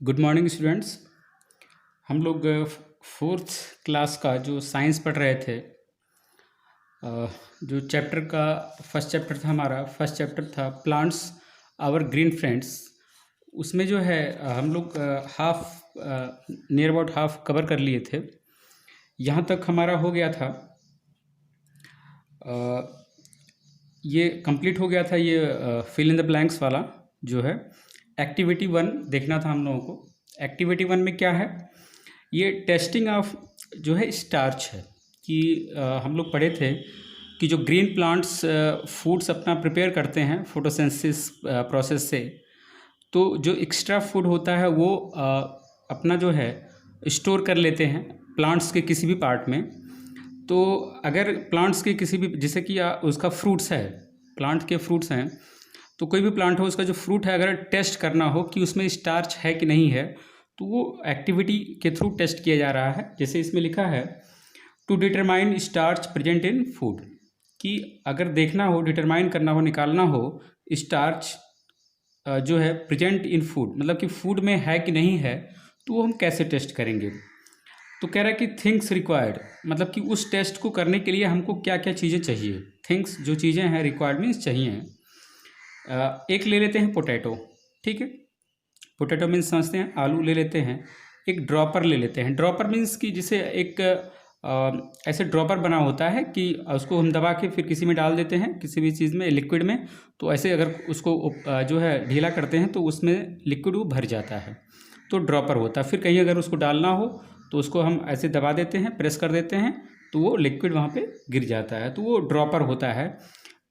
Good morning students. हम लोग fourth class का जो साइंस पढ़ रहे थे, जो चैप्टर का फर्स्ट चैप्टर था, हमारा फर्स्ट चैप्टर था प्लांट्स आवर ग्रीन फ्रेंड्स। उसमें जो है हम लोग half near about half cover कर लिए थे। यहाँ तक हमारा हो गया था, ये कंप्लीट हो गया था। ये फिल इन द ब्लैंक्स वाला जो है एक्टिविटी 1 देखना था हम लोगों को। एक्टिविटी 1 में क्या है, ये टेस्टिंग ऑफ जो है स्टार्च है कि हम लोग पढ़े थे कि जो ग्रीन प्लांट्स फूड्स अपना प्रिपेयर करते हैं फोटोसिंथेसिस प्रोसेस से, तो जो एक्स्ट्रा फूड होता है वो अपना जो है स्टोर कर लेते हैं प्लांट्स के किसी भी पार्ट में। तो अगर प्लांट्स के किसी भी, जैसे कि उसका फ्रूट्स है, प्लांट के फ्रूट्स हैं, तो कोई भी प्लांट हो उसका जो फ्रूट है अगर टेस्ट करना हो कि उसमें स्टार्च है कि नहीं है, तो वो एक्टिविटी के थ्रू टेस्ट किया जा रहा है। जैसे इसमें लिखा है to determine starch present in food, कि अगर देखना हो, डिटरमाइन करना हो, निकालना हो स्टार्च जो है प्रेजेंट इन फूड, मतलब कि फूड में है कि नहीं है, तो वो हम कैसे टेस्ट करेंगे। तो कह रहा है कि थिंग्स रिक्वायर्ड, मतलब कि उस टेस्ट को करने के लिए हमको क्या क्या चीज़ें चाहिए। थिंग्स जो चीज़ें हैं, रिक्वायर्ड मीन्स चाहिए। एक ले लेते हैं पोटैटो, ठीक है, पोटैटो मीन्स समझते हैं, आलू ले लेते हैं। एक ड्रॉपर ले लेते हैं। ड्रॉपर मीन्स कि जिसे एक ऐसे ड्रॉपर बना होता है कि उसको हम दबा के फिर किसी में डाल देते हैं, किसी भी चीज़ में, लिक्विड में। तो ऐसे अगर उसको जो है ढीला करते हैं तो उसमें लिक्विड वो भर जाता है, तो ड्रॉपर होता है। फिर कहीं अगर उसको डालना हो तो उसको हम ऐसे दबा देते हैं, प्रेस कर देते हैं, तो वो लिक्विड वहाँ पे गिर जाता है, तो वो ड्रॉपर होता है।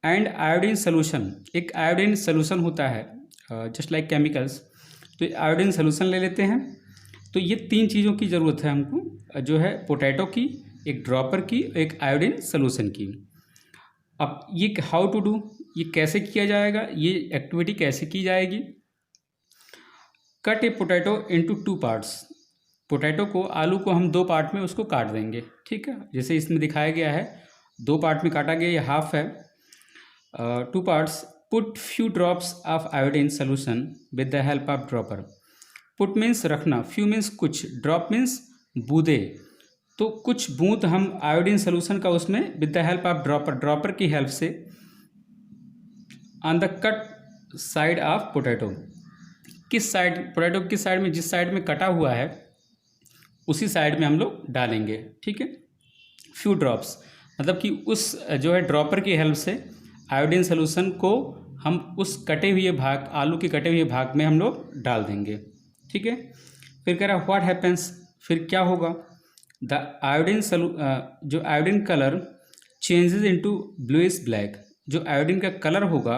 एंड आयोडीन सोल्यूशन, एक आयोडीन सोल्यूशन होता है जस्ट लाइक केमिकल्स, तो आयोडीन सोल्यूशन ले लेते हैं। तो ये 3 चीज़ों की ज़रूरत है हमको, जो है पोटैटो की, एक ड्रॉपर की, एक आयोडीन सोल्यूशन की। अब ये हाउ टू डू, ये कैसे किया जाएगा, ये एक्टिविटी कैसे की जाएगी। कट ए पोटैटो इनटू 2 पार्ट्स, पोटैटो को, आलू को हम 2 पार्ट में उसको काट देंगे, ठीक है। जैसे इसमें दिखाया गया है 2 पार्ट में काटा गया, ये हाफ है। 2 parts, put few drops of iodine solution with the help of dropper. Put means रखना, few means कुछ, drop means बूंदे, तो कुछ बूंद हम आयोडीन सोल्यूशन का उसमें with the help of dropper, dropper की हेल्प से, on the cut side of potato, किस साइड, पोटैटो किस साइड में, जिस साइड में कटा हुआ है उसी साइड में हम लोग डालेंगे, ठीक है। फ्यू ड्रॉप्स मतलब कि उस जो है ड्रॉपर की हेल्प से आयोडीन सोल्यूशन को हम उस कटे हुए भाग, आलू के कटे हुए भाग में हम लोग डाल देंगे, ठीक है। फिर कह रहा व्हाट हैपेंस, फिर क्या होगा। द आयोडीन जो iodine colour changes into bluish black, जो आयोडीन का कलर होगा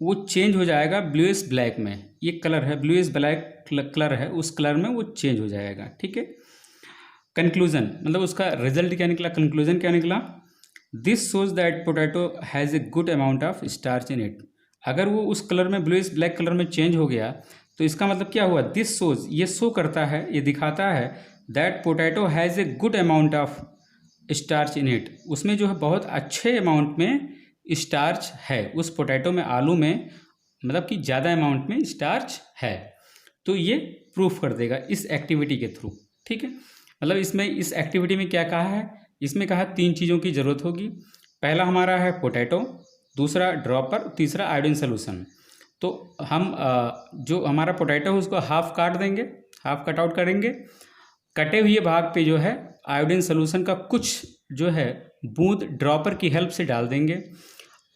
वो चेंज हो जाएगा ब्लूइश ब्लैक में। ये कलर है ब्लूइश ब्लैक कलर है, उस कलर में वो चेंज हो जाएगा, ठीक है। कंक्लूजन मतलब उसका रिजल्ट क्या निकला, कंक्लूजन क्या निकला। This shows that potato has a good amount of starch in it, अगर वो उस कलर में ब्लूइश ब्लैक कलर में चेंज हो गया तो इसका मतलब क्या हुआ, दिस शोज, ये शो करता है, ये दिखाता है that potato has a good amount of starch in it, उसमें जो है बहुत अच्छे अमाउंट में स्टार्च है उस पोटैटो में, आलू में, मतलब कि ज़्यादा अमाउंट में स्टार्च है। तो ये प्रूफ कर देगा इस एक्टिविटी के थ्रू, ठीक है। मतलब इसमें इस एक्टिविटी में क्या कहा है, इसमें कहा 3 चीज़ों की ज़रूरत होगी। पहला हमारा है पोटैटो, दूसरा ड्रॉपर, तीसरा आयोडीन सोल्यूशन। तो हम जो हमारा पोटैटो है उसको हाफ काट देंगे, हाफ कट आउट करेंगे, कटे हुए भाग पे जो है आयोडीन सोल्यूशन का कुछ जो है बूंद ड्रॉपर की हेल्प से डाल देंगे।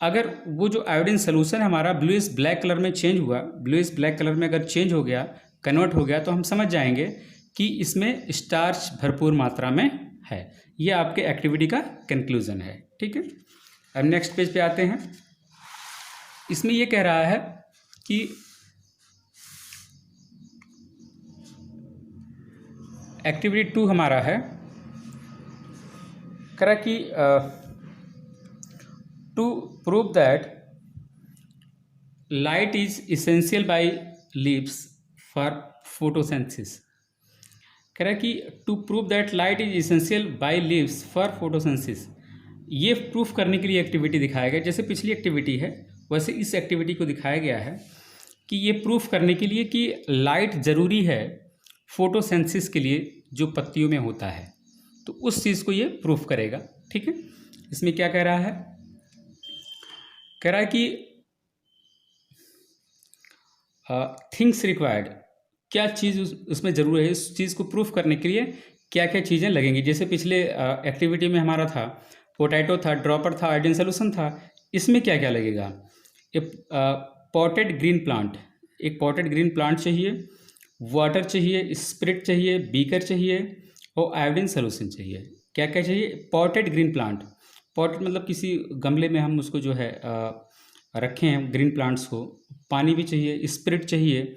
अगर वो जो आयोडीन सोल्यूशन है हमारा ब्लूइश ब्लैक कलर में चेंज हुआ, ब्लूइश ब्लैक कलर में अगर चेंज हो गया, कन्वर्ट हो गया, तो हम समझ जाएंगे कि इसमें स्टार्च भरपूर मात्रा में है। ये आपके एक्टिविटी का कंक्लूजन है, ठीक है। अब नेक्स्ट पेज पे आते हैं। इसमें ये कह रहा है कि एक्टिविटी 2 हमारा है, कह रहा कि to prove that light is essential by leaves for photosynthesis, कह रहा है कि to prove that light is essential by leaves for photosynthesis, ये प्रूफ करने के लिए एक्टिविटी दिखाया गया। जैसे पिछली एक्टिविटी है वैसे इस एक्टिविटी को दिखाया गया है कि ये प्रूफ करने के लिए कि लाइट ज़रूरी है फोटोसेंसिस के लिए जो पत्तियों में होता है, तो उस चीज़ को ये प्रूफ करेगा। ठीक है, इसमें क्या कह रहा है, कह रहा है कि थिंग्स रिक्वायर्ड, क्या चीज़ उसमें ज़रूर है, इस चीज़ को प्रूफ करने के लिए क्या क्या चीज़ें लगेंगी। जैसे पिछले एक्टिविटी में हमारा था पोटैटो था, ड्रॉपर था, आयोडीन सोल्यूशन था, इसमें क्या क्या लगेगा। एक पॉटेड ग्रीन प्लांट, एक पॉटेड ग्रीन प्लांट चाहिए, वाटर चाहिए, स्पिरिट चाहिए, बीकर चाहिए और आयोडीन सोल्यूशन चाहिए। क्या क्या चाहिए, पॉटेड ग्रीन प्लांट, पॉटेड मतलब किसी गमले में हम उसको जो है रखे हैं ग्रीन प्लांट्स को, पानी भी चाहिए, स्पिरिट चाहिए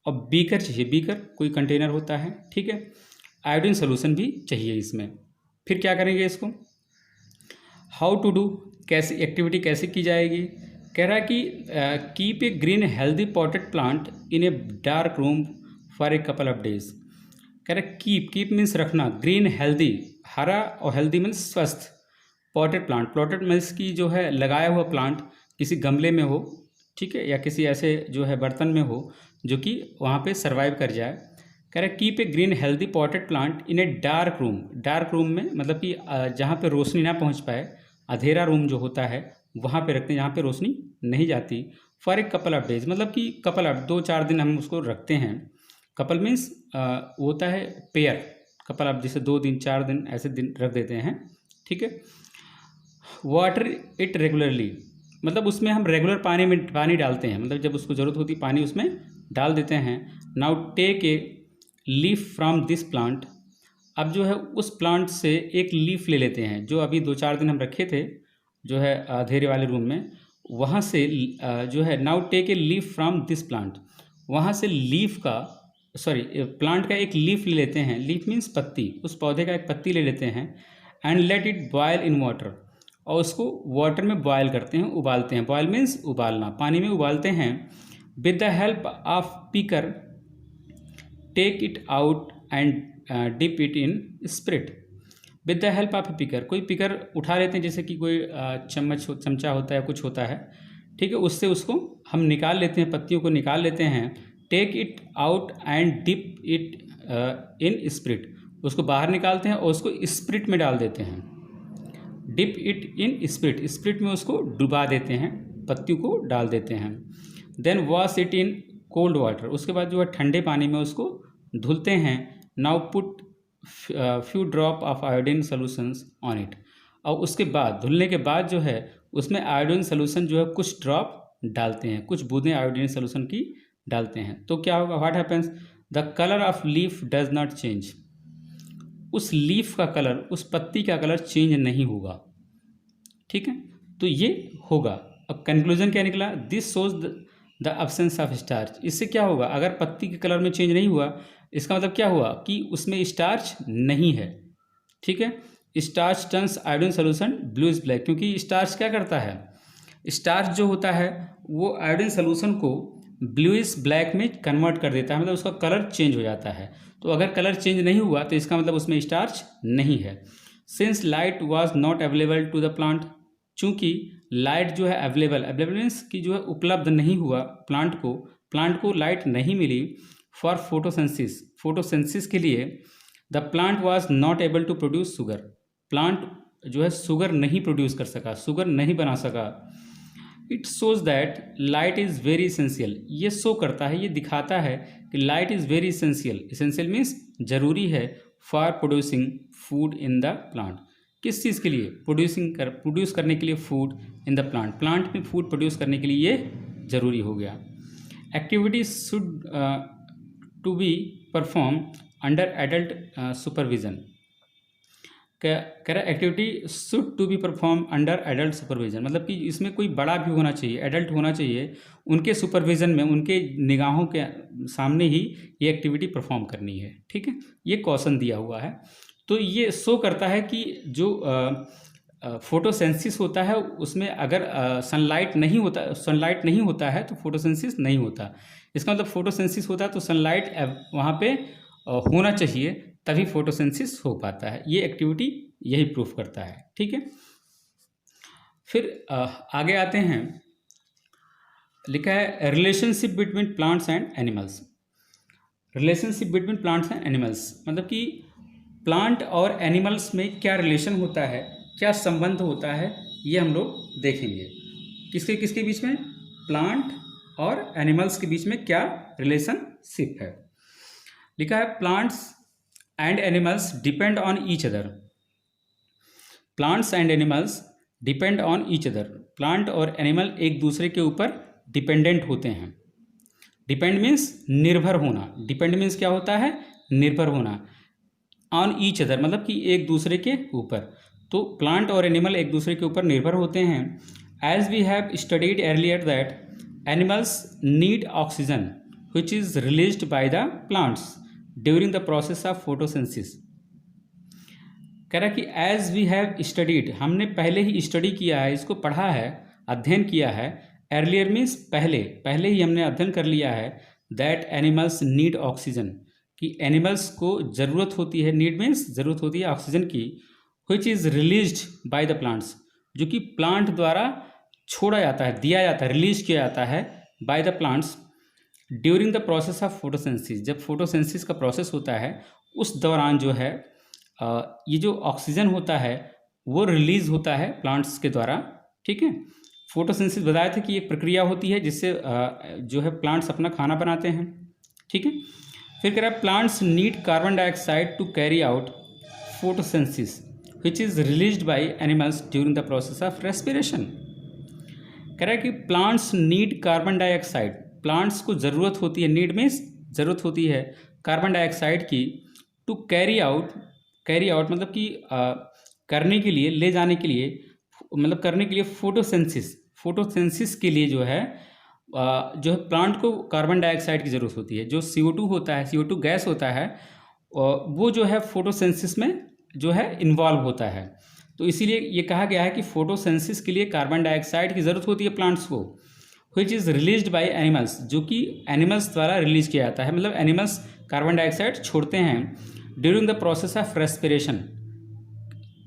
और बीकर चाहिए, बीकर कोई कंटेनर होता है। ठीक है, आयोडीन सोल्यूशन भी चाहिए इसमें। फिर क्या करेंगे इसको, हाउ टू डू, कैसे एक्टिविटी कैसे की जाएगी। कह रहा है कि keep a green healthy potted plant in a dark room for a couple of days. कह रहा है कीप, कीप मीन्स रखना, ग्रीन हेल्दी, हरा और हेल्दी मीन्स स्वस्थ, पॉटेड प्लांट, प्लॉटेड मीन्स की जो है लगाया हुआ प्लांट किसी गमले में हो, ठीक है, या किसी ऐसे जो है बर्तन में हो जो कि वहाँ पे सरवाइव कर जाए। कह रहा है keep a green healthy potted plant in a dark room, dark room में मतलब कि जहाँ पे रोशनी ना पहुँच पाए, अंधेरा रूम जो होता है वहाँ पे रखते हैं जहाँ पे रोशनी नहीं जाती, for a couple of days, मतलब कि कपल ऑफ 2-4 दिन हम उसको रखते हैं। कपल मीन्स होता है पेयर, कपल ऑफ जैसे 2 दिन 4 दिन ऐसे दिन रख देते हैं। ठीक है, वाटर इट रेगुलरली, मतलब उसमें हम रेगुलर पानी डालते हैं, मतलब जब उसको ज़रूरत होती है पानी उसमें डाल देते हैं। Now take a leaf from this plant, अब जो है उस प्लांट से एक लीफ ले लेते हैं जो अभी 2-4 दिन हम रखे थे जो है अंधेरे वाले रूम में, वहाँ से जो है now take a leaf from this plant, वहाँ से लीफ का सॉरी प्लांट का एक लीफ ले लेते हैं, लीफ मीन्स पत्ती, उस पौधे का एक पत्ती ले लेते हैं, and let it boil in water, और उसको वाटर में बॉयल करते हैं, उबालते हैं, बॉयल मीन्स उबालना, पानी में उबालते हैं। With the help of picker take it out and dip it in spirit. With the help of a picker, कोई पीकर उठा लेते हैं, जैसे कि कोई चमचा होता है, कुछ होता है, ठीक है, उससे उसको हम निकाल लेते हैं, पत्तियों को निकाल लेते हैं। Take it out and dip it in spirit, उसको बाहर निकालते हैं और उसको स्पिरिट में डाल देते हैं। Dip it in spirit, spirit में उसको डुबा देते हैं, पत्तियों को डाल देते हैं। Then wash it in cold water, उसके बाद जो है ठंडे पानी में उसको धुलते हैं। Now put few drop of iodine solutions on it, और उसके बाद धुलने के बाद जो है उसमें आयोडीन सोल्यूशन जो है कुछ ड्रॉप डालते हैं, कुछ बूंदें आयोडीन सोल्यूशन की डालते हैं। तो क्या होगा, what happens, the colour of leaf does not change, उस लीफ का कलर, उस पत्ती का कलर चेंज नहीं होगा। ठीक है, तो ये होगा। अब कंक्लूजन क्या निकला, this shows the absence of starch, इससे क्या होगा, अगर पत्ती के कलर में चेंज नहीं हुआ, इसका मतलब क्या हुआ कि उसमें स्टार्च नहीं है। ठीक है, starch turns iodine solution blue is black, क्योंकि स्टार्च क्या करता है, स्टार्च जो होता है वो आयोडीन सोल्यूशन को ब्लूइश ब्लैक में कन्वर्ट कर देता है, मतलब उसका कलर चेंज हो जाता है। तो अगर कलर चेंज नहीं हुआ तो इसका मतलब उसमें स्टार्च नहीं है। Since light was not available to the plant, चूँकि लाइट जो है अवेलेबल, अवेलेबल मीन्स की जो है उपलब्ध नहीं हुआ प्लांट को लाइट नहीं मिली फॉर फोटोसेंसिस, फोटोसेंसिस के लिए, the plant was not able to produce sugar, plant जो है शुगर नहीं प्रोड्यूस कर सका, शुगर नहीं बना सका। It shows that light is very essential, ये शो करता है, ये दिखाता है कि light is very essential, essential means जरूरी है, for producing food in the plant, किस चीज़ के लिए, प्रोड्यूस करने के लिए food in the plant, plant में फूड प्रोड्यूस करने के लिए ये जरूरी हो गया। Activities should to be perform under adult supervision, कह रहा activity should to be perform under adult supervision, मतलब कि इसमें कोई बड़ा भी होना चाहिए, एडल्ट होना चाहिए, उनके सुपरविजन में, उनके निगाहों के सामने ही ये एक्टिविटी परफॉर्म करनी है। ठीक है, ये क्वेश्चन दिया हुआ है। तो ये शो करता है कि जो फोटोसेंसिस होता है उसमें अगर सनलाइट नहीं होता है तो फोटोसेंसिस नहीं होता। इसका मतलब फोटोसेंसिस होता है तो सनलाइट वहाँ पे होना चाहिए, तभी फोटोसेंसिस हो पाता है। ये एक्टिविटी यही प्रूफ करता है। ठीक है, फिर आगे आते हैं, लिखा है relationship between plants and animals. Relationship between plants and animals, मतलब कि प्लांट और एनिमल्स में क्या रिलेशन होता है, क्या संबंध होता है, ये हम लोग देखेंगे। किसके किसके बीच में, प्लांट और एनिमल्स के बीच में क्या रिलेशनशिप है। लिखा है plants and animals depend on each other. Plants and animals depend on each other. Plant और एनिमल एक दूसरे के ऊपर डिपेंडेंट होते हैं। डिपेंड मीन्स निर्भर होना। डिपेंड मीन्स क्या होता है, निर्भर होना। ऑन ईच अदर मतलब कि एक दूसरे के ऊपर। तो प्लांट और एनिमल एक दूसरे के ऊपर निर्भर होते हैं। As we have studied earlier that animals need oxygen which is released by the plants during the process of photosynthesis. कह रहा कि एज वी हैव स्टडीड, हमने पहले ही स्टडी किया है, इसको पढ़ा है, अध्ययन किया है। अर्लियर मीन्स पहले, पहले ही हमने अध्ययन कर लिया है। दैट एनिमल्स नीड ऑक्सीजन, कि एनिमल्स को ज़रूरत होती है, नीड मीन्स ज़रूरत होती है ऑक्सीजन की, विच is released by the plants, जो कि प्लांट द्वारा छोड़ा जाता है, दिया जाता है, रिलीज किया जाता है bye the plants during the process of photosynthesis. जब फोटोसिंथेसिस का प्रोसेस होता है उस दौरान जो है ये जो ऑक्सीजन होता है वो रिलीज होता है प्लांट्स के द्वारा। ठीक है, फोटोसिंथेसिस बताया था कि एक प्रक्रिया होती है जिससे जो है प्लांट्स अपना खाना बनाते हैं। ठीक है, फिर कह रहा है plants need carbon dioxide to carry out photosynthesis which is released by animals during the process of respiration. कह रहा है कि plants need carbon dioxide, plants को ज़रूरत होती है, नीड मीन्स ज़रूरत होती है कार्बन डाइऑक्साइड की, टू कैरी आउट मतलब कि करने के लिए, ले जाने के लिए, मतलब करने के लिए फोटोसिंथेसिस के लिए जो है प्लांट को कार्बन डाइऑक्साइड की ज़रूरत होती है। जो CO2 होता है, CO2 गैस होता है, वो जो है फोटोसिंथेसिस में जो है इन्वॉल्व होता है। तो इसीलिए ये कहा गया है कि फोटोसिंथेसिस के लिए कार्बन डाइऑक्साइड की ज़रूरत होती है प्लांट्स को, विच इज़ रिलीज्ड बाय एनिमल्स, जो कि एनिमल्स द्वारा रिलीज किया जाता है। मतलब एनिमल्स कार्बन डाइऑक्साइड छोड़ते हैं during the process of respiration.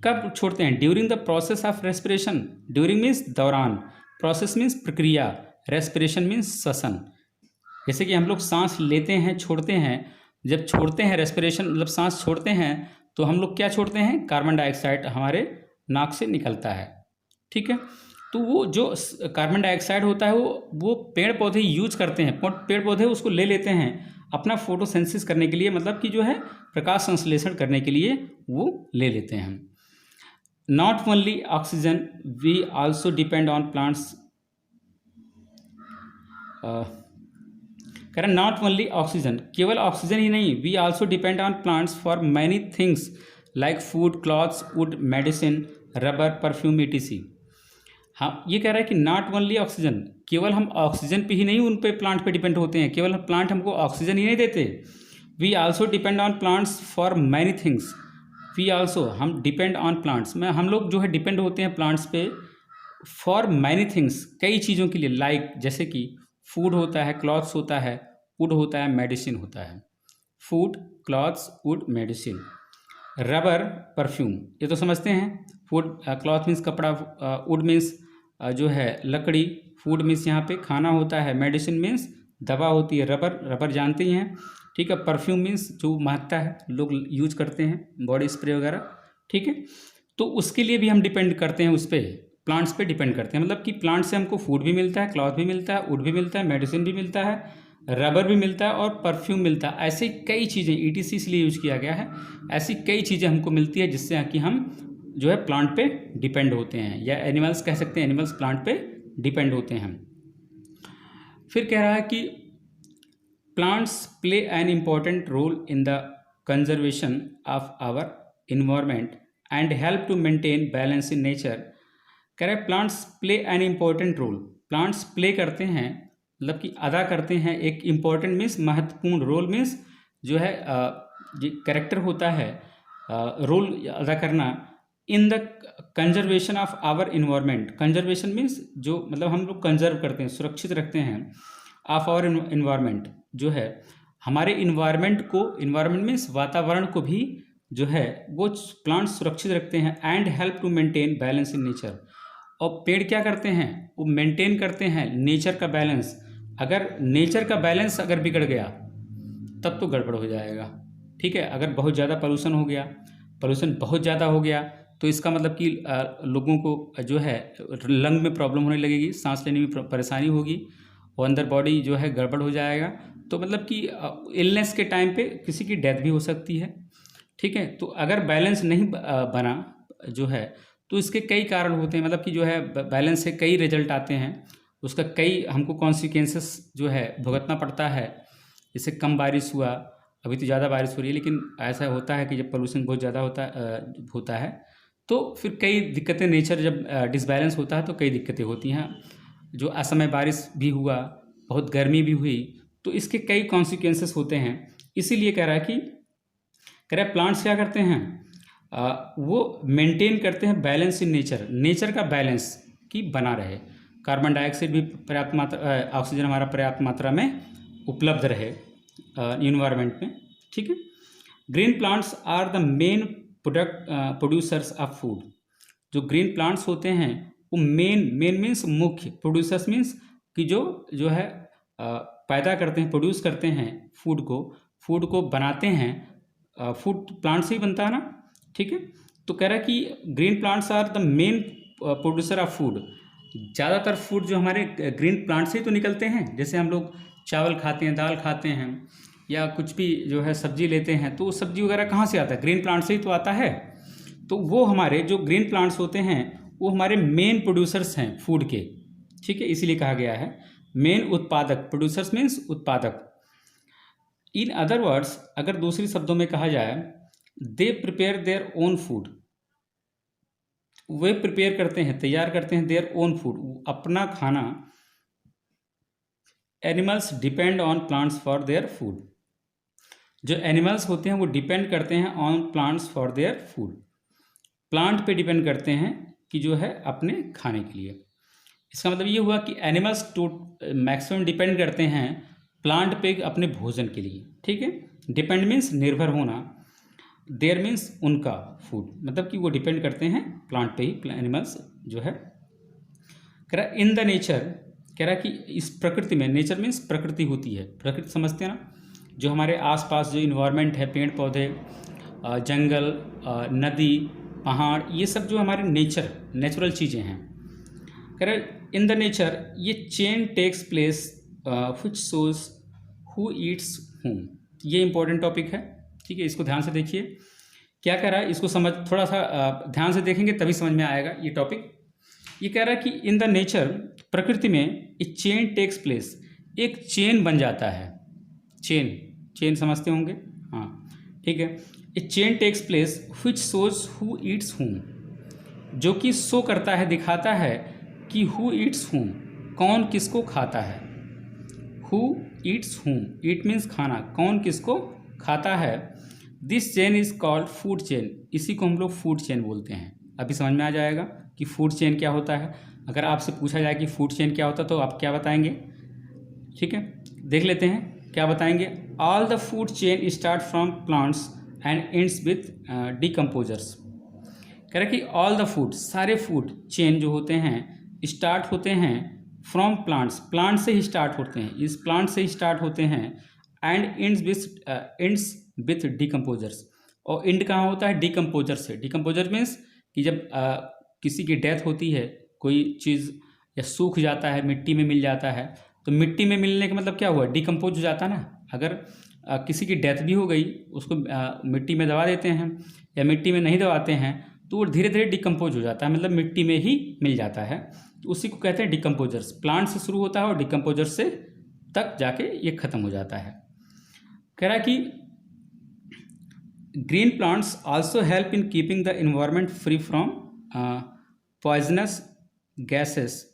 कब छोड़ते हैं, during the process of respiration. During means दौरान, प्रोसेस मीन्स प्रक्रिया, रेस्पिरेशन मीन्स श्वसन। जैसे कि हम लोग सांस लेते हैं, छोड़ते हैं, जब छोड़ते हैं रेस्पिरेशन मतलब सांस छोड़ते हैं तो हम लोग क्या छोड़ते हैं, कार्बन डाइऑक्साइड हमारे नाक से निकलता है। ठीक है, तो वो जो कार्बन डाइऑक्साइड होता है वो पेड़ पौधे यूज करते हैं, पेड़ पौधे उसको ले लेते हैं अपना फोटोसिंथेसिस करने के लिए, मतलब कि जो है प्रकाश संश्लेषण करने के लिए वो ले लेते हैं। Not only oxygen we also depend on plants, कह रहे नॉट ओनली ऑक्सीजन, केवल ऑक्सीजन ही नहीं, we also depend on plants for many things like food, clothes, wood, medicine, rubber, perfume, ETC। हाँ, ये कह रहा है कि नॉट ओनली ऑक्सीजन, केवल हम ऑक्सीजन पे ही नहीं उन पे प्लांट पे डिपेंड होते हैं, केवल प्लांट हमको ऑक्सीजन ही नहीं देते। We also depend on plants for many things, we also हम डिपेंड ऑन प्लांट्स में हम लोग जो है डिपेंड होते हैं प्लांट्स पे, फॉर मैनी थिंग्स कई चीज़ों के लिए, लाइक जैसे कि फूड होता है, क्लॉथ्स होता है, वुड होता है, मेडिसिन होता है। Food, clothes, wood, medicine, rubber, perfume, ये तो समझते हैं। फूड, क्लॉथ मीन्स कपड़ा, वुड मीन्स जो है लकड़ी, फूड मीन्स यहाँ पे खाना होता है, मेडिसिन मीन्स दवा होती है, रबर जानते ही हैं। ठीक है, परफ्यूम मीन्स जो महकता है, लोग यूज करते हैं, बॉडी स्प्रे वगैरह। ठीक है, तो उसके लिए भी हम डिपेंड करते हैं, उस पर प्लांट्स पे डिपेंड करते हैं। मतलब कि प्लांट से हमको फूड भी मिलता है, क्लॉथ भी मिलता है, वुड भी मिलता है, मेडिसिन भी मिलता है, रबर भी मिलता है और परफ्यूम मिलता है। ऐसी कई चीज़ें, ETC इसलिए यूज किया गया है, ऐसी कई चीज़ें हमको मिलती है जिससे कि हम जो है प्लांट पे डिपेंड होते हैं, या एनिमल्स कह सकते हैं, एनिमल्स प्लांट पे डिपेंड होते हैं। फिर कह रहा है कि plants play an important role in the conservation of our environment and help to maintain balance in nature. कह रहे हैं plants play an important role, plants play करते हैं मतलब कि अदा करते हैं एक इम्पॉर्टेंट मीन्स महत्वपूर्ण, रोल मीन्स जो है कैरेक्टर होता है, रोल अदा करना, in the conservation of our environment. Conservation means जो मतलब हम लोग कंजर्व करते हैं, सुरक्षित रखते हैं, ऑफ आवर इन्वायरमेंट जो है हमारे इन्वायरमेंट को, इन्वायरमेंट मीन्स वातावरण को भी जो है वो प्लांट सुरक्षित रखते हैं। And help to maintain balance in nature, और पेड़ क्या करते हैं, वो मेंटेन करते हैं नेचर का बैलेंस। अगर नेचर का बैलेंस अगर बिगड़ गया तब तो गड़बड़ हो जाएगा। ठीक है, अगर बहुत ज़्यादा पोल्यूशन हो गया, पोल्यूशन बहुत ज़्यादा हो गया तो इसका मतलब कि लोगों को जो है लंग में प्रॉब्लम होने लगेगी, सांस लेने में परेशानी होगी और अंदर बॉडी जो है गड़बड़ हो जाएगा। तो मतलब कि इलनेस के टाइम पे किसी की डेथ भी हो सकती है। ठीक है, तो अगर बैलेंस नहीं बना जो है तो इसके कई कारण होते हैं, मतलब कि जो है बैलेंस से कई रिजल्ट आते हैं, उसका कई हमको कॉन्सिक्वेंसेस जो है भुगतना पड़ता है। जैसे कम बारिश हुआ, अभी तो ज़्यादा बारिश हो रही है, लेकिन ऐसा होता है कि जब पोल्यूशन बहुत ज़्यादा होता है तो फिर कई दिक्कतें, नेचर जब डिसबैलेंस होता है तो कई दिक्कतें होती हैं। जो असमय बारिश भी हुआ, बहुत गर्मी भी हुई, तो इसके कई कॉन्सिक्वेंसेस होते हैं। इसीलिए कह रहा है प्लांट्स क्या करते हैं, वो मेंटेन करते हैं बैलेंस इन नेचर, नेचर का बैलेंस की बना रहे, कार्बन डाइऑक्साइड भी पर्याप्त मात्रा, ऑक्सीजन हमारा पर्याप्त मात्रा में उपलब्ध रहे इन्वायरमेंट में। ठीक है, green plants are the main producers of food. जो ग्रीन प्लांट्स होते हैं वो मेन मीन्स मुख्य, प्रोड्यूसर्स मीन्स कि जो है पैदा करते हैं, प्रोड्यूस करते हैं फूड को बनाते हैं। फूड प्लांट से ही बनता है ना। ठीक है, तो कह रहा है कि green plants are the main producer of food. ज़्यादातर फूड जो हमारे ग्रीन प्लांट से ही तो निकलते हैं। जैसे हम लोग चावल खाते हैं, दाल खाते हैं, या कुछ भी जो है सब्जी लेते हैं, तो सब्जी वगैरह कहाँ से आता है, ग्रीन प्लांट से ही तो आता है। तो वो हमारे जो ग्रीन प्लांट्स होते हैं वो हमारे मेन प्रोड्यूसर्स हैं फूड के। ठीक है, इसीलिए कहा गया है मेन उत्पादक, प्रोड्यूसर्स मीन्स उत्पादक। इन अदर वर्ड्स, अगर दूसरे शब्दों में कहा जाए, they prepare their own food. Way prepare करते हैं, तैयार करते हैं देयर ओन फूड, अपना खाना। Animals depend on plants for their food. जो एनिमल्स होते हैं वो डिपेंड करते हैं on plants for their food, plant पे डिपेंड करते हैं कि जो है अपने खाने के लिए। इसका मतलब ये हुआ कि एनिमल्स टू मैक्सिमम डिपेंड करते हैं प्लांट पे अपने भोजन के लिए। ठीक है, डिपेंड मीन्स निर्भर होना, देयर मीन्स उनका फूड, मतलब कि वो डिपेंड करते हैं प्लांट पे ही, एनिमल्स जो है। कह रहा इन द नेचर, कह रहा कि इस प्रकृति में, नेचर मीन्स प्रकृति होती है, प्रकृति समझते हैं ना, जो हमारे आसपास जो इन्वायरमेंट है, पेड़ पौधे, जंगल, नदी, पहाड़, ये सब जो हमारे नेचुरल चीज़ें हैं। कह रहा इन द नेचर ये chain takes place which shows who eats whom। ये इंपॉर्टेंट टॉपिक है। ठीक है, इसको ध्यान से देखिए क्या कह रहा है, इसको समझ, थोड़ा सा ध्यान से देखेंगे तभी समझ में आएगा ये टॉपिक। ये कह रहा है कि इन द नेचर, प्रकृति में एक चेन टेक्स प्लेस, एक चेन बन जाता है। चेन समझते होंगे, हाँ ठीक है। A chain takes place which shows who eats whom, जो कि शो करता है, दिखाता है कि हु ईट्स whom, कौन किसको खाता है। Who eats whom, eat means खाना, कौन किसको खाता है। This chain is called food chain, इसी को हम लोग फूड चेन बोलते हैं। अभी समझ में आ जाएगा कि फूड चेन क्या होता है। अगर आपसे पूछा जाए कि फूड चेन क्या होता है तो आप क्या बताएंगे। ठीक है, देख लेते हैं क्या बताएंगे। All the food chain start from plants and ends with decomposers. कह रहे कि ऑल द फूड, सारे फूड चेन जो होते हैं स्टार्ट होते हैं फ्रॉम प्लांट्स, प्लांट से ही स्टार्ट होते हैं, इस प्लांट से ही स्टार्ट होते हैं, एंड एंड्स विथ डिकम्पोजर्स। और एंड कहाँ होता है, डिकम्पोजर से। डिकम्पोजर मीन्स कि जब किसी की डेथ होती है, कोई चीज़ या सूख जाता है, मिट्टी में मिल जाता है, तो मिट्टी में मिलने का मतलब क्या हुआ, डिकम्पोज हो जाता है ना। अगर किसी की डेथ भी हो गई, उसको मिट्टी में दबा देते हैं या मिट्टी में नहीं दबाते हैं तो वो धीरे धीरे डिकम्पोज हो जाता है, मतलब मिट्टी में ही मिल जाता है। तो उसी को कहते हैं डिकम्पोजर्स। प्लांट से शुरू होता है और डिकम्पोजर से तक जाके ये ख़त्म हो जाता है। कह रहा है कि green plants also help in keeping the environment free from poisonous gases.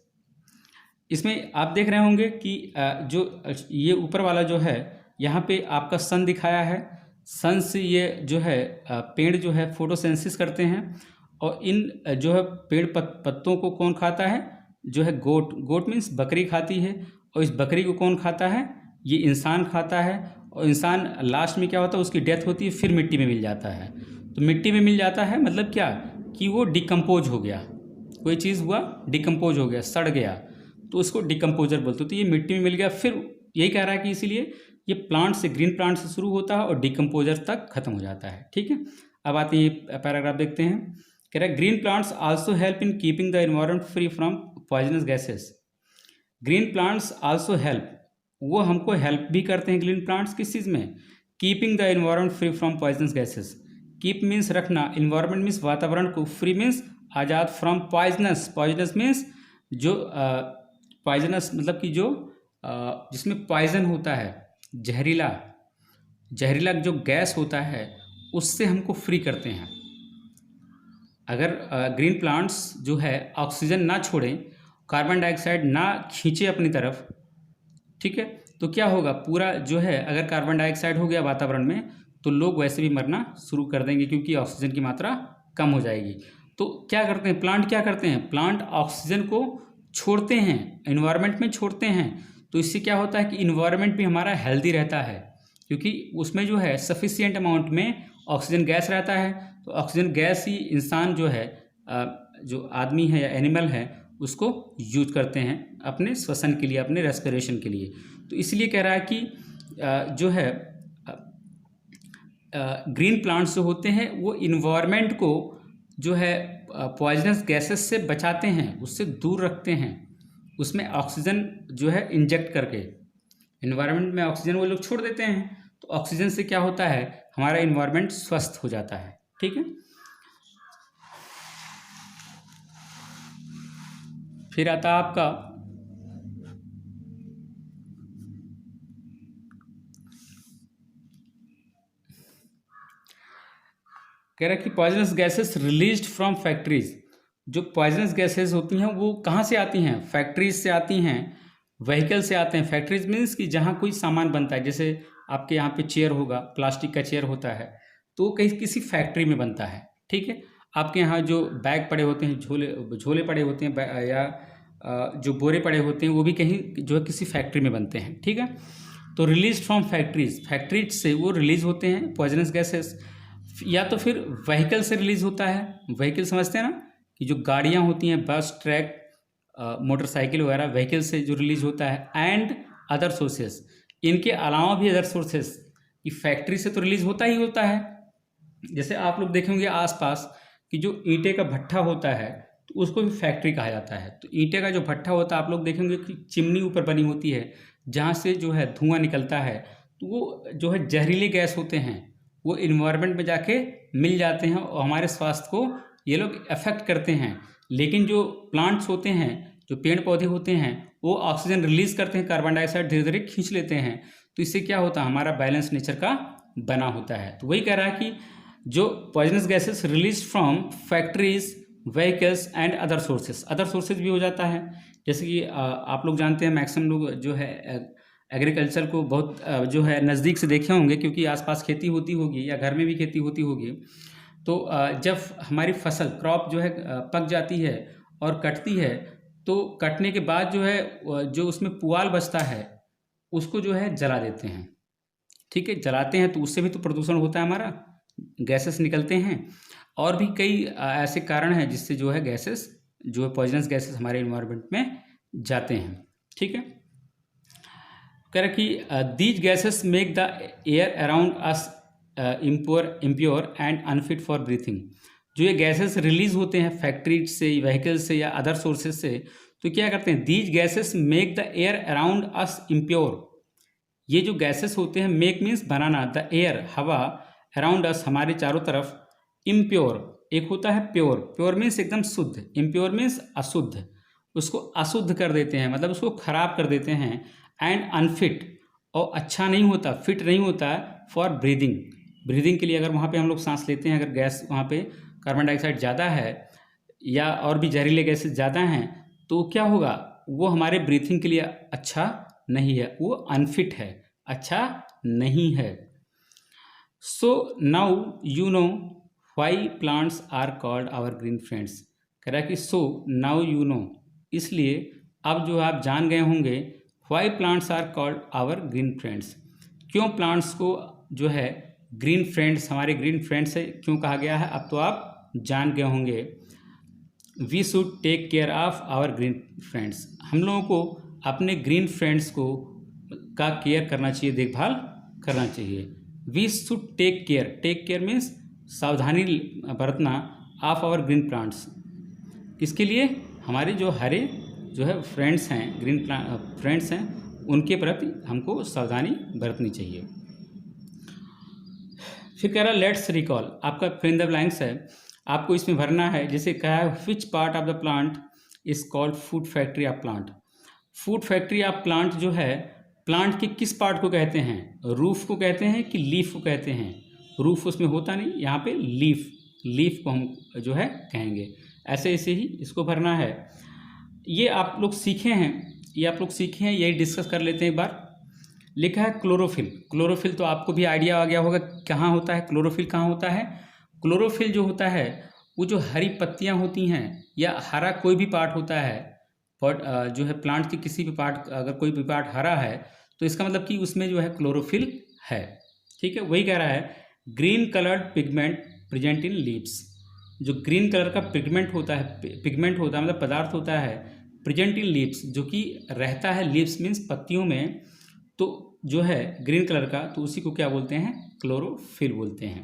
इसमें आप देख रहे होंगे कि जो ये ऊपर वाला जो है, यहाँ पे आपका सन दिखाया है। सन से ये जो है पेड़ जो है फोटोसिंथेसिस करते हैं, और इन जो है पेड़ पत्तों को कौन खाता है, जो है गोट मीन्स बकरी खाती है। और इस बकरी को कौन खाता है, ये इंसान खाता है। और इंसान लास्ट में क्या होता है, उसकी डेथ होती है, फिर मिट्टी में मिल जाता है। तो मिट्टी में मिल जाता है मतलब क्या, कि वो डिकम्पोज हो गया, कोई चीज़ हुआ डिकम्पोज हो गया, सड़ गया, तो उसको डिकम्पोजर बोलते। तो ये मिट्टी में मिल गया। फिर यही कह रहा है कि इसीलिए ये प्लांट से, ग्रीन प्लांट से शुरू होता है और डिकम्पोजर तक खत्म हो जाता है। ठीक है, अब आते हैं ये पैराग्राफ देखते हैं। कह रहा है green plants also help in keeping the environment free from poisonous gases. Green plants also help, वो हमको हेल्प भी करते हैं ग्रीन प्लांट्स किस चीज़ में, keeping the environment free from poisonous gases. Keep means रखना, इन्वायरमेंट मीन्स वातावरण को, free means Azad, from poisonous, poisonous means जो पॉइजनस मतलब कि जो जिसमें पॉइजन होता है, जहरीला जहरीला जो गैस होता है उससे हमको फ्री करते हैं। अगर ग्रीन प्लांट्स जो है ऑक्सीजन ना छोड़ें, कार्बन डाइऑक्साइड ना खींचे अपनी तरफ, ठीक है, तो क्या होगा, पूरा जो है अगर कार्बन डाइऑक्साइड हो गया वातावरण में तो लोग वैसे भी मरना शुरू कर देंगे क्योंकि ऑक्सीजन की मात्रा कम हो जाएगी। तो क्या करते हैं प्लांट, क्या करते हैं प्लांट, ऑक्सीजन को छोड़ते हैं, एनवायरनमेंट में छोड़ते हैं। तो इससे क्या होता है कि इन्वायरमेंट भी हमारा हेल्दी रहता है क्योंकि उसमें जो है सफिशिएंट अमाउंट में ऑक्सीजन गैस रहता है। तो ऑक्सीजन गैस ही इंसान जो है जो आदमी है या एनिमल है उसको यूज करते हैं अपने श्वसन के लिए, अपने रेस्पिरेशन के लिए। तो इसलिए कह रहा है कि जो है ग्रीन प्लांट्स जो होते हैं वो इन्वायरमेंट को जो है पॉइजनस गैसेस से बचाते हैं, उससे दूर रखते हैं, उसमें ऑक्सीजन जो है इंजेक्ट करके इन्वायरमेंट में ऑक्सीजन वो लोग छोड़ देते हैं। तो ऑक्सीजन से क्या होता है, हमारा इन्वायरमेंट स्वस्थ हो जाता है। ठीक है, फिर आता है आपका कह रहा है कि poisonous gases released from factories. जो पॉइजनस गैसेस होती हैं वो कहाँ से आती हैं, फैक्ट्रीज से आती हैं, व्हीकल से आते हैं। फैक्ट्रीज मीन्स कि जहाँ कोई सामान बनता है, जैसे आपके यहाँ पे चेयर होगा, प्लास्टिक का चेयर होता है तो वो कहीं किसी फैक्ट्री में बनता है। ठीक है, आपके यहाँ जो बैग पड़े होते हैं, झोले पड़े होते हैं या जो बोरे पड़े होते हैं वो भी कहीं जो है किसी फैक्ट्री में बनते हैं। ठीक है, तो रिलीज फ्रॉम फैक्ट्रीज, फैक्ट्रीज से वो रिलीज होते हैं पॉइजनस गैसेस। या तो फिर व्हीकल से रिलीज होता है, व्हीकल समझते हैं ना कि जो गाड़ियाँ होती हैं, बस, ट्रक, मोटरसाइकिल वगैरह, व्हीकल से जो रिलीज होता है। एंड अदर सोर्सेस, इनके अलावा भी अदर सोर्सेस, कि फैक्ट्री से तो रिलीज होता ही होता है। जैसे आप लोग देखेंगे आसपास कि जो ईंटे का भट्ठा होता है तो उसको भी फैक्ट्री कहा जाता है। तो ईंटे का जो भट्ठा होता है आप लोग देखेंगे कि चिमनी ऊपर बनी होती है जहाँ से जो है धुआं निकलता है, तो वो जो है जहरीले गैस होते हैं वो इन्वायरमेंट में जाके मिल जाते हैं और हमारे स्वास्थ्य को ये लोग अफेक्ट करते हैं। लेकिन जो प्लांट्स होते हैं, जो पेड़ पौधे होते हैं, वो ऑक्सीजन रिलीज करते हैं, कार्बन डाइऑक्साइड धीरे धीरे खींच लेते हैं। तो इससे क्या होता है, हमारा बैलेंस नेचर का बना होता है। तो वही कह रहा है कि जो poisonous gases release from factories, vehicles and other sources, other sources भी हो जाता है। जैसे कि आप लोग जानते हैं मैक्सिमम लोग जो है एग्रीकल्चर को बहुत जो है नज़दीक से देखे होंगे क्योंकि आसपास खेती होती होगी या घर में भी खेती होती होगी। तो जब हमारी फसल, क्रॉप जो है पक जाती है और कटती है, तो कटने के बाद जो है जो उसमें पुआल बचता है उसको जो है जला देते हैं। ठीक है, जलाते हैं तो उससे भी तो प्रदूषण होता है, हमारा गैसेस निकलते हैं। और भी कई ऐसे कारण हैं जिससे जो है गैसेस, जो है पॉइजनस गैसेस हमारे इन्वायरमेंट में जाते हैं। ठीक है, कह रहा कि these gases make the air around us impure and unfit for breathing. जो ये गैसेस रिलीज होते हैं फैक्ट्री से, व्हीकल से या अदर सोर्सेज से, तो क्या करते हैं, these gases make the air around us impure. ये जो गैसेस होते हैं, make means banana, the air हवा, अराउंड अस हमारे चारों तरफ, इम्प्योर एक होता है प्योर, प्योर मीन्स एकदम शुद्ध, इम्प्योर मीन्स अशुद्ध, उसको अशुद्ध कर देते हैं, मतलब उसको खराब कर देते हैं। एंड अनफिट, और अच्छा नहीं होता, फिट नहीं होता फॉर ब्रीदिंग, ब्रीदिंग के लिए। अगर वहाँ पे हम लोग सांस लेते हैं, अगर गैस वहाँ पे कार्बन डाइऑक्साइड ज़्यादा है या और भी जहरीले गैसेस ज़्यादा हैं, तो क्या होगा, वो हमारे ब्रीथिंग के लिए अच्छा नहीं है, वो अनफिट है, अच्छा नहीं है। So now you know why plants are called our green friends. कह रहा है कि सो नाउ यू नो, इसलिए अब जो आप जान गए होंगे, why plants are called our green friends, क्यों प्लांट्स को जो है ग्रीन फ्रेंड्स, हमारे ग्रीन फ्रेंड्स से क्यों कहा गया है, अब तो आप जान गए होंगे। We should take care of our green friends, हम लोगों को अपने ग्रीन फ्रेंड्स को का केयर करना चाहिए, देखभाल करना चाहिए। We should take care, take care means सावधानी बरतना ऑफ आवर ग्रीन प्लांट्स। इसके लिए हमारे जो हरे जो है फ्रेंड्स हैं, ग्रीन फ्रेंड्स हैं, उनके प्रति हमको सावधानी बरतनी चाहिए। फिर कह रहा है लेट्स रिकॉल, आपका फिल इन द ब्लैंक्स है, आपको इसमें भरना है। जैसे कहा है which part of the plant is called food factory of plant. Food factory of plant जो है प्लांट के किस पार्ट को कहते हैं, रूफ को कहते हैं कि लीफ को कहते हैं। रूफ उसमें होता नहीं, यहाँ पे लीफ, लीफ को हम जो है कहेंगे। ऐसे ऐसे ही इसको भरना है। ये आप लोग सीखे हैं, यही डिस्कस कर लेते हैं एक बार। लिखा है क्लोरोफिल, क्लोरोफिल तो आपको भी आइडिया आ गया होगा कहाँ होता है क्लोरोफिल, कहाँ होता है। क्लोरोफिल जो होता है वो जो हरी पत्तियाँ होती हैं या हरा कोई भी पार्ट होता है, जो है प्लांट के किसी भी पार्ट, अगर कोई भी पार्ट हरा है तो इसका मतलब कि उसमें जो है क्लोरोफिल है। ठीक है, वही कह रहा है green coloured pigment present in leaves. जो ग्रीन कलर का पिगमेंट होता है मतलब पदार्थ होता है प्रेजेंट इन लीव्स, जो कि रहता है लीव्स मीन्स पत्तियों में, तो जो है ग्रीन कलर का, तो उसी को क्या बोलते हैं, क्लोरोफिल बोलते हैं।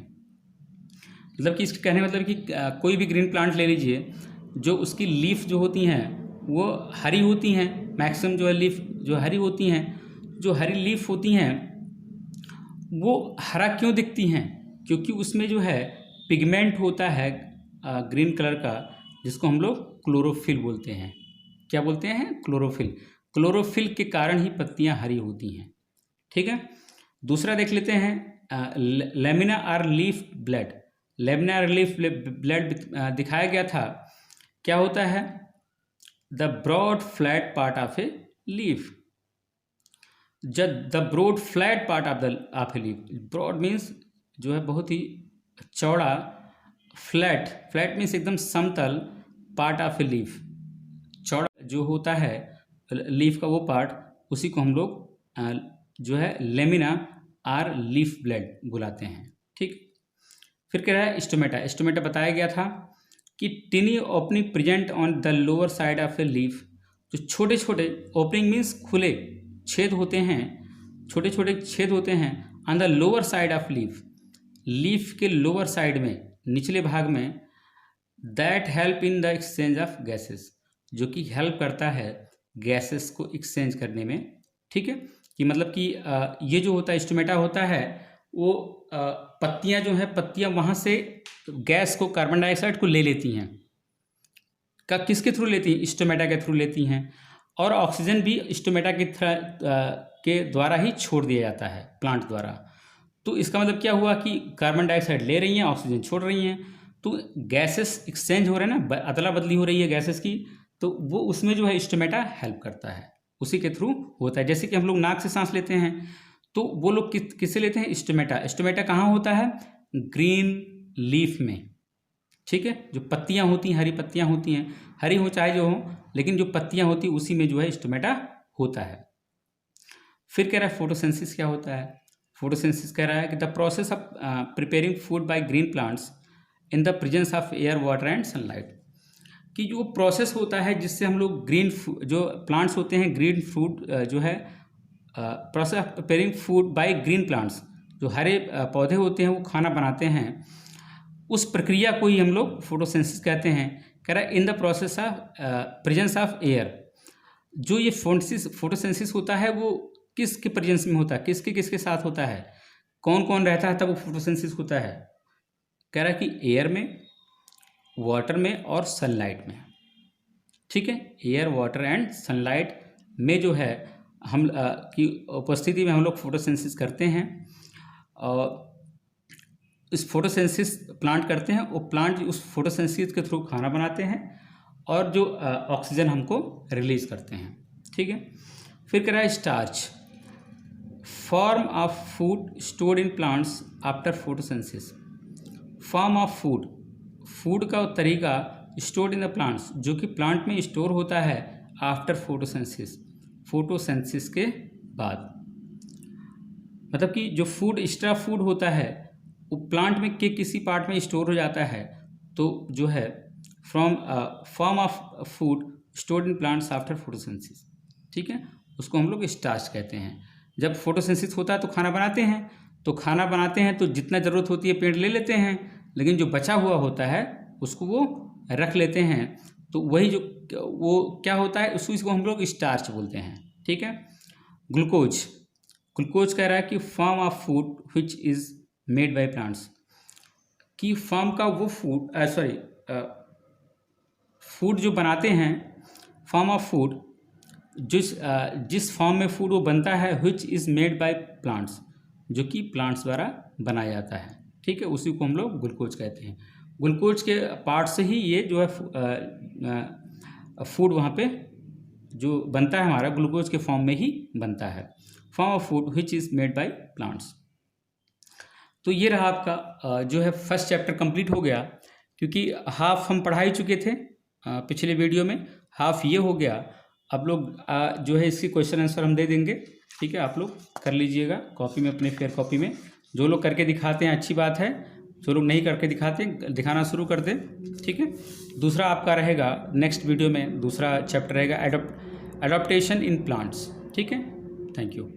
मतलब कि इसके कहने मतलब कि कोई भी ग्रीन प्लांट ले लीजिए, जो उसकी लीफ जो होती हैं वो हरी होती हैं, मैक्सिमम जो है लीफ जो हरी होती हैं। जो हरी लीफ होती हैं वो हरा क्यों दिखती हैं, क्योंकि उसमें जो है पिगमेंट होता है ग्रीन कलर का, जिसको हम लोग क्लोरोफिल बोलते हैं। क्या बोलते हैं, क्लोरोफिल। क्लोरोफिल के कारण ही पत्तियां हरी होती हैं। ठीक है, दूसरा देख लेते हैं lamina or leaf blade. Lamina or leaf blade दिखाया गया था, क्या होता है, the broad flat part of a leaf. The broad flat part of a leaf, broad means जो है बहुत ही चौड़ा, फ्लैट मीन्स एकदम समतल, पार्ट ऑफ ए लीफ, चौड़ा जो होता है लीफ का वो पार्ट, उसी को हम लोग जो है लेमिना आर लीफ ब्लेड बुलाते हैं। ठीक, फिर कह रहा है स्टोमेटा। स्टोमेटा बताया गया था कि टिनी opening present on the lower side of a leaf. जो छोटे छोटे ओपनिंग मीन्स खुले छेद होते हैं, छोटे छोटे छेद होते हैं on the lower side of leaf, leaf के लोअर साइड में, निचले भाग में, that help in the exchange of gases, जो कि हेल्प करता है गैसेस को एक्सचेंज करने में। ठीक है, कि मतलब कि ये जो होता है स्टोमेटा होता है वो पत्तियां जो है, पत्तियां वहाँ से गैस को, कार्बन डाइऑक्साइड को ले लेती हैं। किसके थ्रू लेती हैं, स्टोमेटा के थ्रू लेती हैं। और ऑक्सीजन भी स्टोमेटा के द्वारा ही छोड़ दिया जाता है प्लांट द्वारा। तो इसका मतलब क्या हुआ कि कार्बन डाइऑक्साइड ले रही हैं, ऑक्सीजन छोड़ रही हैं, तो गैसेस एक्सचेंज हो रहे हैं ना, अदला बदली हो रही है गैसेस की, तो वो उसमें जो है स्टोमेटा हेल्प करता है, उसी के थ्रू होता है। जैसे कि हम लोग नाक से सांस लेते हैं, तो वो लोग किससे लेते हैं, स्टोमेटा। स्टोमेटा कहाँ होता है, ग्रीन लीफ में। ठीक है, जो पत्तियां होती हैं, हरी पत्तियां होती हैं, हरी हो चाहे जो हो, लेकिन जो पत्तियां होती हैं उसी में जो है स्टोमेटा होता है। फिर कह रहा है फोटोसिंथेसिस क्या होता है। फोटोसिंथेसिस कह रहा है कि the process of preparing food by green plants in the presence of air, water and sunlight. कि जो प्रोसेस होता है जिससे हम लोग ग्रीन जो प्लांट्स होते हैं, ग्रीन फूड जो है, process of preparing food by green plants, जो हरे पौधे होते हैं वो खाना बनाते हैं, उस प्रक्रिया को ही हम लोग फोटोसिंथेसिस कहते हैं। कह रहा है in the process of presence of air. जो ये फोटोसिंथेसिस होता है वो किसके प्रेजेंस में होता है, किसके किसके साथ होता है, कौन कौन रहता है तब वो फोटोसिंथेसिस होता है। कह रहा है कि एयर में, वाटर में और सनलाइट में। ठीक है, एयर, वाटर एंड सनलाइट में जो है हम की उपस्थिति में हम लोग फोटोसिंथेसिस करते हैं। और इस फोटोसिंथेसिस प्लांट करते हैं, वो प्लांट उस फोटोसिंथेसिस के थ्रू खाना बनाते हैं और जो ऑक्सीजन हमको रिलीज करते हैं। ठीक है, फिर कह रहा है starch, form of food stored in plants after photosynthesis. Form of food, food का तरीका स्टोर्ड इन द प्लांट्स, जो कि प्लांट में स्टोर होता है आफ्टर फोटोसिंथेसिस, फोटोसिंथेसिस के बाद। मतलब कि जो फूड, एक्स्ट्रा फूड होता है वो प्लांट में के किसी पार्ट में स्टोर हो जाता है, तो जो है form of food stored in plants after photosynthesis. ठीक है, उसको हम लोग स्टार्च कहते हैं। जब फोटोसिंथेसिस होता है तो खाना बनाते हैं, तो खाना बनाते हैं तो जितना ज़रूरत होती है पेड़ ले लेते हैं, लेकिन जो बचा हुआ होता है उसको वो रख लेते हैं। तो वही जो वो क्या होता है, इसको हम लोग स्टार्च बोलते हैं। ठीक है। ग्लूकोज, ग्लूकोज कह रहा है कि form of food which is made by plants, कि फॉर्म का वो फूड फूड जो बनाते हैं, फॉर्म ऑफ फूड जिस फॉर्म में फूड वो बनता है, which is made by plants, जो कि प्लांट्स द्वारा बनाया जाता है। ठीक है, उसी को हम लोग ग्लूकोज कहते हैं। ग्लूकोज के पार्ट से ही ये जो है फूड वहाँ पे जो बनता है हमारा ग्लूकोज के फॉर्म में ही बनता है। Form of food which is made by plants. तो ये रहा आपका जो है फर्स्ट चैप्टर कंप्लीट हो गया, क्योंकि हाफ हम पढ़ा ही चुके थे पिछले वीडियो में, हाफ ये हो गया। अब लोग जो है इसकी क्वेश्चन आंसर हम दे देंगे। ठीक है, आप लोग कर लीजिएगा कॉपी में, अपने फेयर कॉपी में। जो लोग करके दिखाते हैं अच्छी बात है, जो लोग नहीं करके दिखाते दिखाना शुरू कर दें। ठीक है। दूसरा आपका रहेगा नेक्स्ट वीडियो में, दूसरा चैप्टर रहेगा एडॉप्टेशन इन प्लांट्स। ठीक है, थैंक यू।